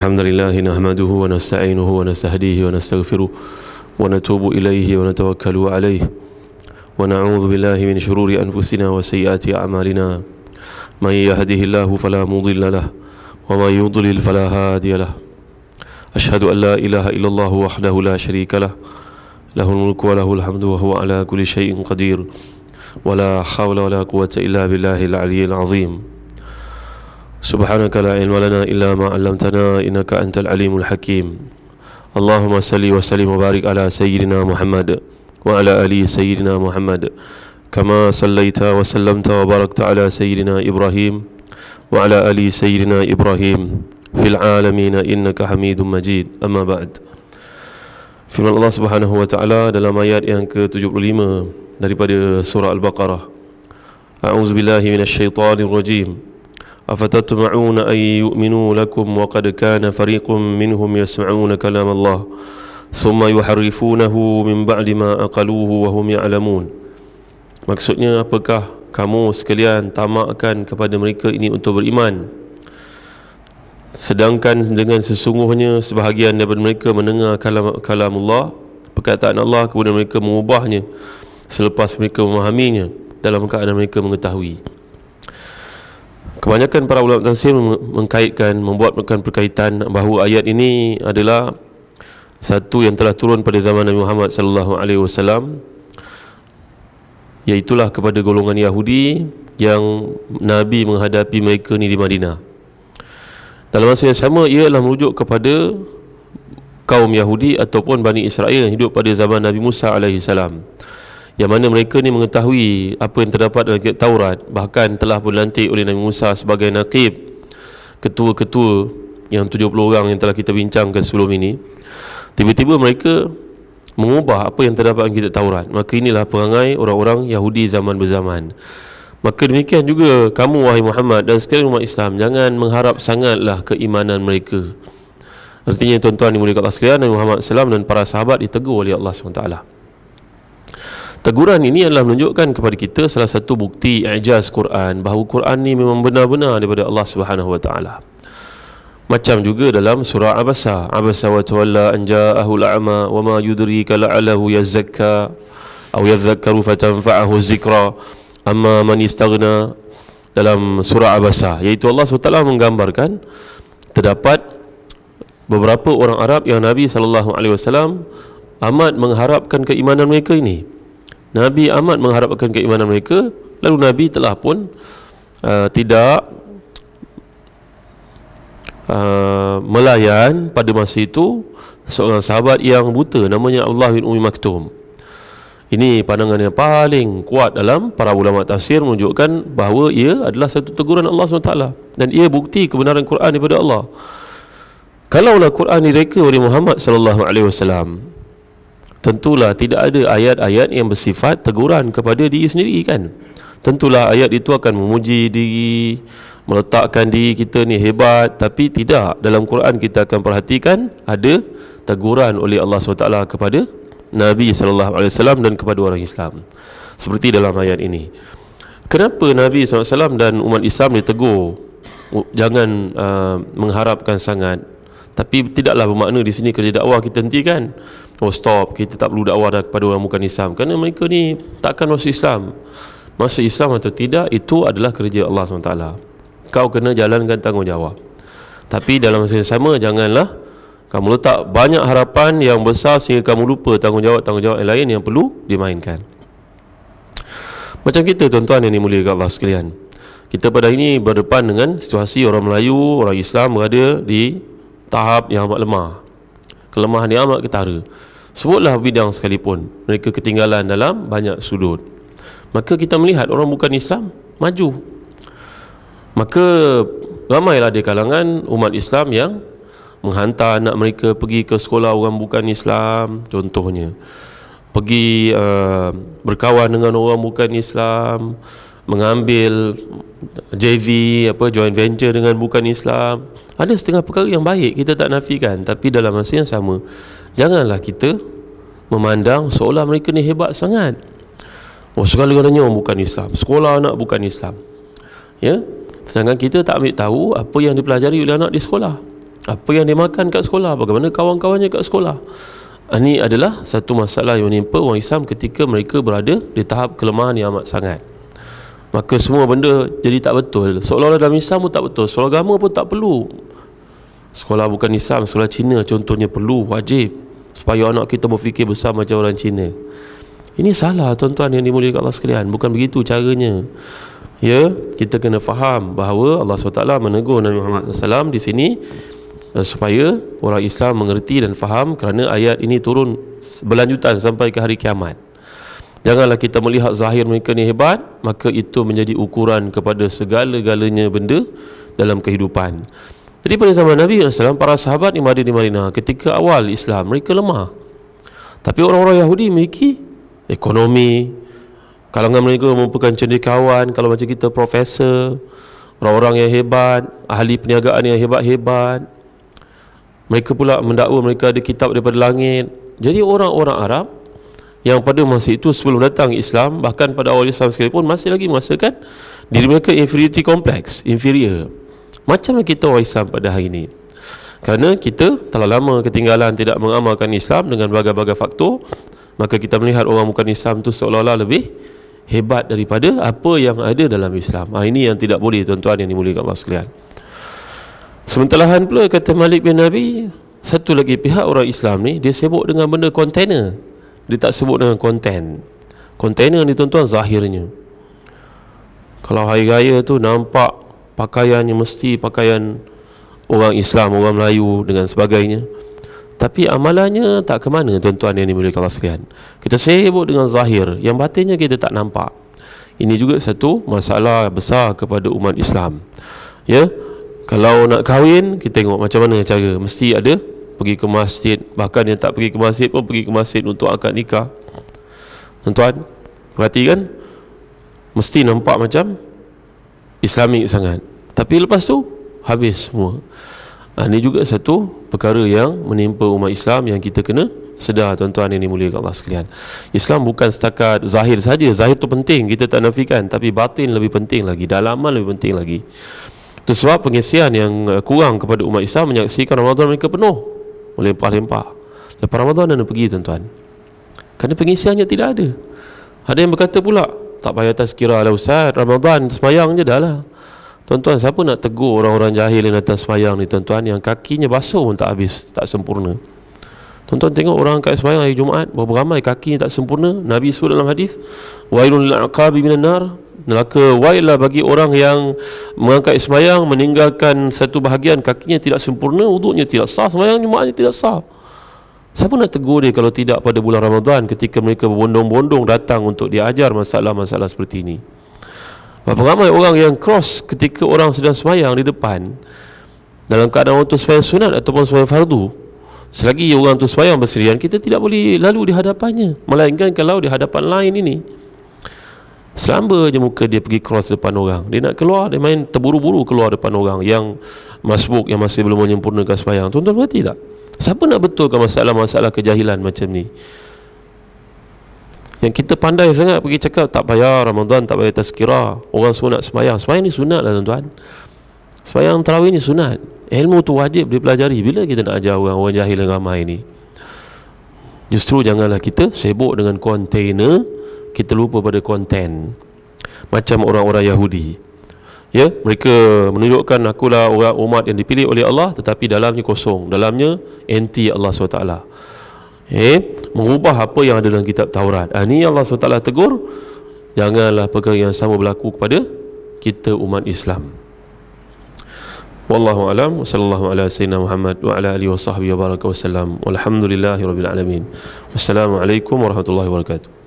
الحمد لله نحمده ونستعينه ونستهديه ونستغفره ونتوب إليه ونتوكل عليه ونعوذ بالله من شرور أنفسنا وسيئات أعمالنا من يهده الله فلا مضل له ومن يضلل فلا هادي له أشهد أن لا إله إلا الله وحده لا شريك له له الملك وله الحمد وهو على كل شيء قدير ولا حول ولا قوة إلا بالله العلي العظيم سبحانك لا علم لنا إلا ما علمتنا إنك أنت العليم الحكيم اللهم صل وسلم وبارك على سيدنا محمد وعلى آل سيدنا محمد كما صليت وسلمت وباركت على سيدنا إبراهيم وعلى آل سيدنا إبراهيم في العالمين إنك حميد مجيد أما بعد. Firman Allah Subhanahu wa taala dalam ayat yang ke-75 daripada surah Al-Baqarah. A'udzu billahi minasyaitonir rajim. أفتطمعون أن يؤمنوا لكم وقد كان فريق منهم يسمعون كلام الله ثم يحرفونه من بعد ما أقلوه وهم يعلمون. Maksudnya, apakah kamu sekalian tamakkan kepada mereka ini untuk beriman, sedangkan dengan sesungguhnya sebahagian daripada mereka mendengar kalam Allah, perkataan Allah, kemudian mereka mengubahnya selepas mereka memahaminya dalam keadaan mereka mengetahui. Kebanyakan para ulama tafsir membuatkan perkaitan bahawa ayat ini adalah satu yang telah turun pada zaman Nabi Muhammad sallallahu alaihi wasallam, iaitulah kepada golongan Yahudi yang Nabi menghadapi mereka ni di Madinah. Dalam masa yang sama, ia adalah merujuk kepada kaum Yahudi ataupun Bani Israel yang hidup pada zaman Nabi Musa alaihi salam, yang mana mereka ni mengetahui apa yang terdapat dalam kitab Taurat, bahkan telah pun dilantik oleh Nabi Musa sebagai naqib, ketua-ketua yang 70 orang yang telah kita bincangkan sebelum ini. Tiba-tiba mereka mengubah apa yang terdapat dalam kitab Taurat. Maka inilah perangai orang-orang Yahudi zaman berzaman. Maka demikian juga kamu, wahai Muhammad, dan sekalian umat Islam, jangan mengharap sangatlah keimanan mereka. Artinya, tuan-tuan dimuliakan Allah sekalian, Nabi Muhammad SAW dan para sahabat ditegur oleh Allah SWT. Teguran ini adalah menunjukkan kepada kita salah satu bukti i'jaz Quran, bahawa Quran ni memang benar-benar daripada Allah Subhanahu wa taala. Macam juga dalam surah Abasa wa tawalla an ja'ahu al-a'ma wa ma yudrika la'allahu yazakka aw yadhakkaru fatanfa'ahu zikra amma man istaghna, dalam surah Abasa, iaitu Allah SWT menggambarkan terdapat beberapa orang Arab yang Nabi SAW amat mengharapkan keimanan mereka ini. Nabi amat mengharapkan keimanan mereka, lalu Nabi telah pun tidak melayan pada masa itu seorang sahabat yang buta namanya Abdullah bin Ummi Maktum. Ini pandangan yang paling kuat dalam para ulama tafsir, menunjukkan bahawa ia adalah satu teguran Allah SWT, dan ia bukti kebenaran Quran daripada Allah. Kalaulah Quran direka oleh Muhammad SAW, tentulah tidak ada ayat-ayat yang bersifat teguran kepada diri sendiri, kan? Tentulah ayat itu akan memuji diri, meletakkan diri kita ni hebat. Tapi tidak, dalam Quran kita akan perhatikan ada teguran oleh Allah SWT kepada Nabi SAW dan kepada orang Islam, seperti dalam ayat ini. Kenapa Nabi SAW dan umat Islam ditegur jangan mengharapkan sangat? Tapi tidaklah bermakna di sini kerja dakwah kita hentikan. Oh, stop, kita tak perlu dakwah kepada orang bukan Islam, kerana mereka ni takkan masuk Islam. Masuk Islam atau tidak, itu adalah kerja Allah SWT. Kau kena jalankan tanggungjawab. Tapi dalam masa yang sama, janganlah kamu letak banyak harapan yang besar sehingga kamu lupa tanggungjawab yang lain yang perlu dimainkan. Macam kita, tuan-tuan yang dimuliakan Allah sekalian, kita pada ini berdepan dengan situasi orang Melayu, orang Islam berada di tahap yang amat lemah. Kelemahan yang amat ketara. Sebutlah bidang sekalipun, mereka ketinggalan dalam banyak sudut. Maka kita melihat orang bukan Islam maju. Maka ramailah di kalangan umat Islam yang menghantar anak mereka pergi ke sekolah orang bukan Islam, contohnya pergi berkawan dengan orang bukan Islam, mengambil JV, joint venture dengan bukan Islam. Ada setengah perkara yang baik, kita tak nafikan. Tapi dalam masa yang sama, janganlah kita memandang seolah mereka ni hebat sangat. Oh, segala-galanya orang bukan Islam, sekolah anak bukan Islam, ya. Sedangkan kita tak ambil tahu apa yang dipelajari oleh anak di sekolah. Apa yang dia makan kat sekolah, bagaimana kawan-kawannya kat sekolah. Ini adalah satu masalah yang menimpa orang Islam ketika mereka berada di tahap kelemahan yang amat sangat. Maka semua benda jadi tak betul. Seolah-olah dalam Islam pun tak betul, sekolah agama pun tak perlu. Sekolah bukan Islam, sekolah Cina contohnya perlu, wajib, supaya anak kita berfikir besar macam orang Cina. Ini salah tuan-tuan yang dimuliakan Allah sekalian. Bukan begitu caranya. Ya, kita kena faham bahawa Allah SWT menegur Nabi Muhammad SAW di sini supaya orang Islam mengerti dan faham, kerana ayat ini turun berlanjutan sampai ke hari kiamat. Janganlah kita melihat zahir mereka ni hebat, maka itu menjadi ukuran kepada segala-galanya benda dalam kehidupan. Jadi pada zaman Nabi SAW, para sahabat yang ada di Madinah ketika awal Islam, mereka lemah. Tapi orang-orang Yahudi memiliki ekonomi, kalangan mereka merupakan cendekiawan, kalau macam kita profesor, orang-orang yang hebat, ahli perniagaan yang hebat-hebat. Mereka pula mendakwa mereka ada kitab daripada langit. Jadi orang-orang Arab yang pada masa itu sebelum datang Islam, bahkan pada awal Islam sekalipun, masih lagi merasakan diri mereka inferiority complex, inferior. Macam kita orang Islam pada hari ini. Kerana kita telah lama ketinggalan tidak mengamalkan Islam dengan berbagai-bagai faktor, maka kita melihat orang bukan Islam itu seolah-olah lebih hebat daripada apa yang ada dalam Islam. Ini yang tidak boleh tuan-tuan yang dimuliakan Allah sekalian. Sementarahan pula kata Malik bin Nabi, satu lagi pihak orang Islam ni, dia sibuk dengan benda kontainer, dia tak sibuk dengan konten. Kontainer ni tuan-tuan zahirnya. Kalau hari raya tu nampak pakaiannya mesti pakaian orang Islam, orang Melayu dengan sebagainya, tapi amalannya tak ke mana tuan-tuan yang dimuliakan Allah sekalian. Kita sibuk dengan zahir, yang batinnya kita tak nampak. Ini juga satu masalah besar kepada umat Islam. Ya, kalau nak kahwin, kita tengok macam mana cara. Mesti ada pergi ke masjid. Bahkan yang tak pergi ke masjid pun pergi ke masjid untuk akad nikah. Tuan-tuan, perhatikan, mesti nampak macam Islamik sangat. Tapi lepas tu, habis semua. Ini juga satu perkara yang menimpa umat Islam yang kita kena sedar tuan-tuan yang dimuliakan Allah sekalian. Islam bukan setakat zahir saja. Zahir tu penting, kita tak nafikan. Tapi batin lebih penting lagi, dalaman lebih penting lagi. Itu sebab pengisian yang kurang kepada umat Islam menyaksikan Ramadan mereka penuh, melimpah-limpah. Lepas Ramadan anda pergi tuan-tuan, kerana pengisiannya tidak ada. Ada yang berkata pula, tak payah tazkirah lah Ustaz, Ramadan semayang je dah lah. Tuan-tuan, siapa nak tegur orang-orang jahil yang datang semayang ni tuan-tuan, yang kakinya basuh pun tak habis, tak sempurna. Tuan-tuan tengok orang kat semayang hari Jumaat, berapa ramai kakinya tak sempurna. Nabi sebut dalam hadis, wailun lil aqabi minan nar, neraka waillah bagi orang yang mengangkat semayang meninggalkan satu bahagian kakinya tidak sempurna, wudunya tidak sah, semayang Jumaatnya tidak sah. Siapa nak tegur dia kalau tidak pada bulan Ramadan ketika mereka berbondong-bondong datang untuk diajar masalah-masalah seperti ini. Berapa ramai orang yang cross ketika orang sedang semayang di depan dalam keadaan untuk semayang sunat ataupun semayang fardu. Selagi orang tu semayang bersendirian, kita tidak boleh lalu di hadapannya, melainkan kalau di hadapan lain ini selamba je muka dia pergi cross depan orang. Dia nak keluar, dia main terburu-buru keluar depan orang yang masbuk, yang masih belum menyempurnakan semayang. Tuan-tuan berhati tak? Siapa nak betulkan masalah-masalah kejahilan macam ni? Yang kita pandai sangat pergi cakap tak payah Ramadan, tak payah tazkirah, orang semua nak semayang. Semayang ni sunat lah tuan-tuan. Semayang tarawih ni sunat. Ilmu tu wajib dipelajari. Bila kita nak ajar orang jahil yang ramai ni? Justru janganlah kita sibuk dengan kontainer, kita lupa pada konten. Macam orang-orang Yahudi, ya, mereka menunjukkan akulah orang umat yang dipilih oleh Allah, tetapi dalamnya kosong, dalamnya anti Allah SWT. Mengubah apa yang ada dalam kitab Taurat. Ini Allah SWT tegur, janganlah perkara yang sama berlaku kepada kita umat Islam. Wallahu a'lam, wa sallallahu ala sayyidina Muhammad wa ala alihi wa sahbihi wa baraka wa sallam. Walhamdulillahi rabbil alamin. Wassalamualaikum warahmatullahi wabarakatuh.